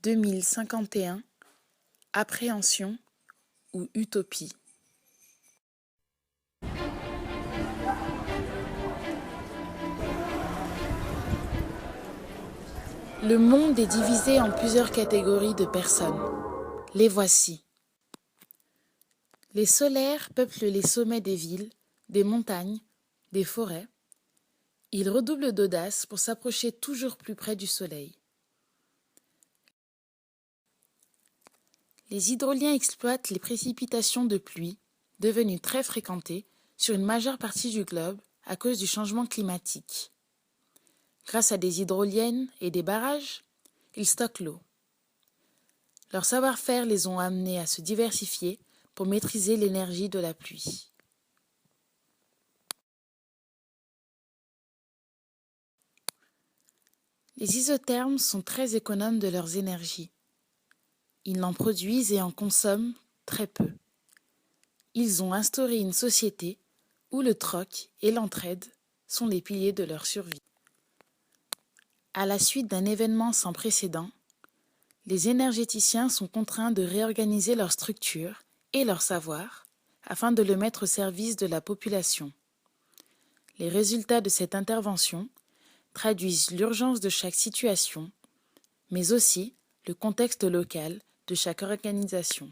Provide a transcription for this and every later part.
2051, appréhension ou utopie. Le monde est divisé en plusieurs catégories de personnes. Les voici. Les solaires peuplent les sommets des villes, des montagnes, des forêts. Ils redoublent d'audace pour s'approcher toujours plus près du soleil. Les hydroliens exploitent les précipitations de pluie, devenues très fréquentées sur une majeure partie du globe à cause du changement climatique. Grâce à des hydroliennes et des barrages, ils stockent l'eau. Leur savoir-faire les ont amenés à se diversifier pour maîtriser l'énergie de la pluie. Les isothermes sont très économes de leurs énergies. Ils n'en produisent et en consomment très peu. Ils ont instauré une société où le troc et l'entraide sont les piliers de leur survie. À la suite d'un événement sans précédent, les énergéticiens sont contraints de réorganiser leur structure et leur savoir afin de le mettre au service de la population. Les résultats de cette intervention traduisent l'urgence de chaque situation, mais aussi le contexte local de chaque organisation.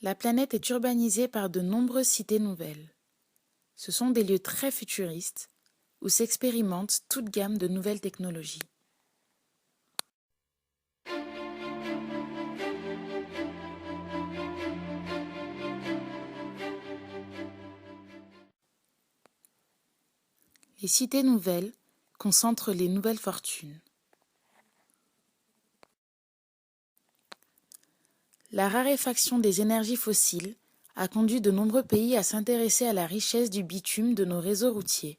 La planète est urbanisée par de nombreuses cités nouvelles. Ce sont des lieux très futuristes où s'expérimentent toute gamme de nouvelles technologies. Les cités nouvelles concentrent les nouvelles fortunes. La raréfaction des énergies fossiles a conduit de nombreux pays à s'intéresser à la richesse du bitume de nos réseaux routiers.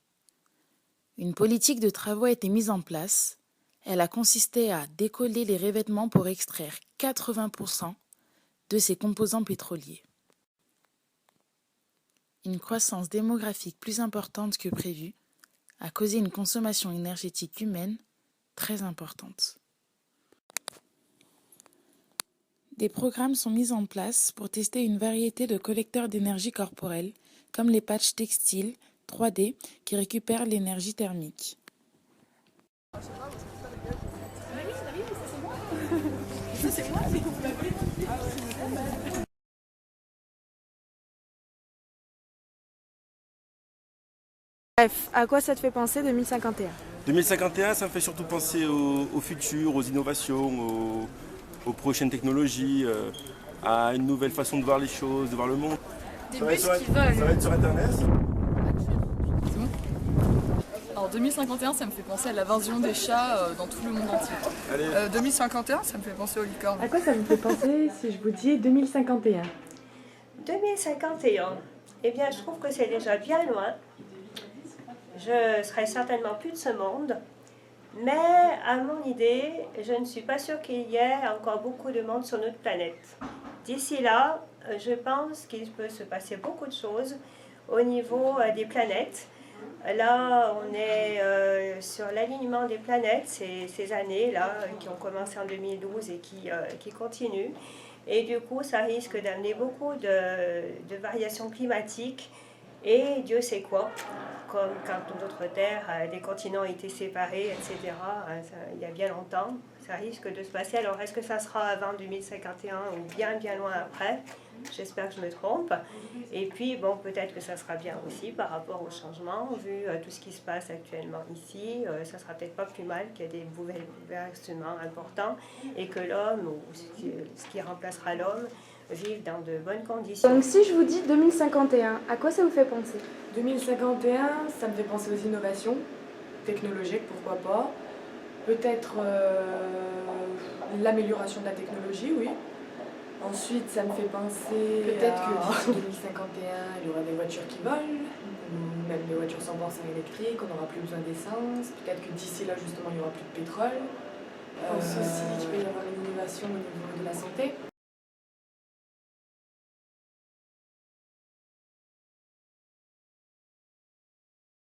Une politique de travaux a été mise en place. Elle a consisté à décoller les revêtements pour extraire 80% de ces composants pétroliers. Une croissance démographique plus importante que prévu a causé une consommation énergétique humaine très importante. Des programmes sont mis en place pour tester une variété de collecteurs d'énergie corporelle, comme les patchs textiles 3D qui récupèrent l'énergie thermique. Bref, à quoi ça te fait penser 2051? 2051, ça me fait surtout penser au futur, aux innovations, aux prochaines technologies, à une nouvelle façon de voir les choses, de voir le monde. Des bus qui volent. Ça va être sur Internet. C'est bon. Alors 2051, ça me fait penser à l'invasion des chats dans tout le monde entier. Allez. 2051, ça me fait penser aux licornes. À quoi ça me fait penser si je vous dis 2051? 2051, eh bien je trouve que c'est déjà bien loin. Je serai certainement plus de ce monde, mais à mon idée, je ne suis pas sûre qu'il y ait encore beaucoup de monde sur notre planète. D'ici là, je pense qu'il peut se passer beaucoup de choses au niveau des planètes. Là, on est sur l'alignement des planètes, ces années-là qui ont commencé en 2012 et qui continuent. Et du coup, ça risque d'amener beaucoup de variations climatiques et Dieu sait quoi, comme quand notre Terre, des continents ont été séparés, etc., il y a bien longtemps, ça risque de se passer. Alors, est-ce que ça sera avant 2051 ou bien loin après? J'espère que je me trompe. Et puis, bon, peut-être que ça sera bien aussi par rapport au changement, vu tout ce qui se passe actuellement ici. Ça sera peut-être pas plus mal qu'il y ait des bouleversements importants et que l'homme, ou ce qui remplacera l'homme, vive dans de bonnes conditions. Donc si je vous dis 2051, à quoi ça vous fait penser? 2051, ça me fait penser aux innovations technologiques, pourquoi pas. Peut-être l'amélioration de la technologie, oui. Ensuite, ça me fait penser peut-être que d'ici 2051, il y aura des voitures qui volent, ou même des voitures 100% électriques, on n'aura plus besoin d'essence. Peut-être que d'ici là, justement, il n'y aura plus de pétrole. Je pense aussi qu'il peut y avoir une innovation au niveau de la santé.